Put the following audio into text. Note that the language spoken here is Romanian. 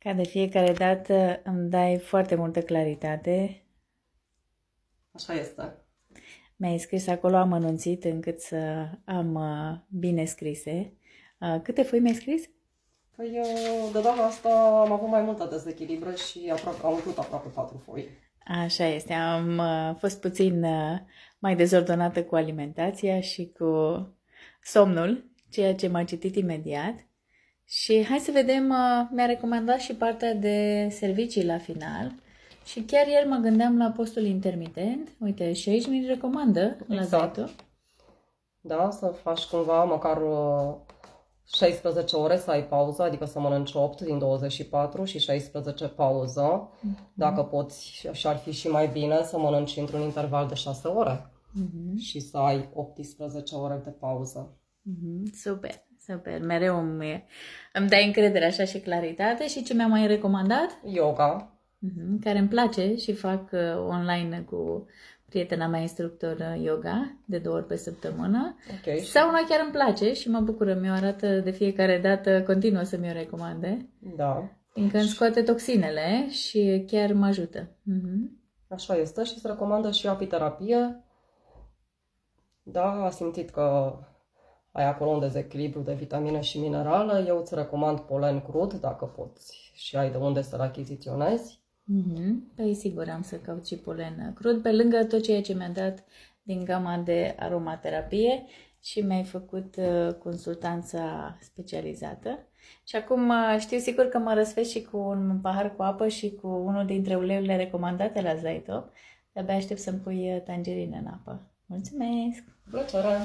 Ca de fiecare dată îmi dai foarte multă claritate. Așa este. Mi-ai scris acolo amănunțit încât să am bine scrise. Câte foi mi-ai scris? Păi, de data asta am avut mai multă dezechilibre și am umplut aproape 4 foi. Așa este, am fost puțin mai dezordonată cu alimentația și cu somnul, ceea ce m-a citit imediat. Și hai să vedem, mi-a recomandat și partea de servicii la final. Și chiar ieri mă gândeam la postul intermitent. Uite, și aici mi recomandă la Exact. Zaito. Da, să faci cumva măcar 16 ore să ai pauză, adică să mănânci 8 din 24 și 16 pauză. Dacă poți, și ar fi și mai bine să mănânci într-un interval de 6 ore și să ai 18 ore de pauză. Super, super. Mereu îmi dai încredere așa și claritate. Și ce mi-a mai recomandat? Yoga. Care îmi place și fac online cu prietena mea instructor yoga de 2 ori pe săptămână. Ok. Sauna chiar îmi place și mă bucură, mi-o arată de fiecare dată, continuă să mi-o recomande. Da. Fiindcă îmi scoate toxinele și chiar mă ajută. Așa este și se recomandă și apiterapie. Da, a simțit că ai acolo un dezechilibru de vitamine și minerale. Eu îți recomand polen crud, dacă poți și ai de unde să-l achiziționezi. Păi sigur, am să caut și polen crud, pe lângă tot ceea ce mi-a dat din gama de aromaterapie și mi-ai făcut consultanța specializată. Și acum știu sigur că mă răsfesc și cu un pahar cu apă și cu unul dintre uleiurile recomandate la Zaito. De-abia aștept să-mi pui tangerină în apă. Mulțumesc! Plăcere!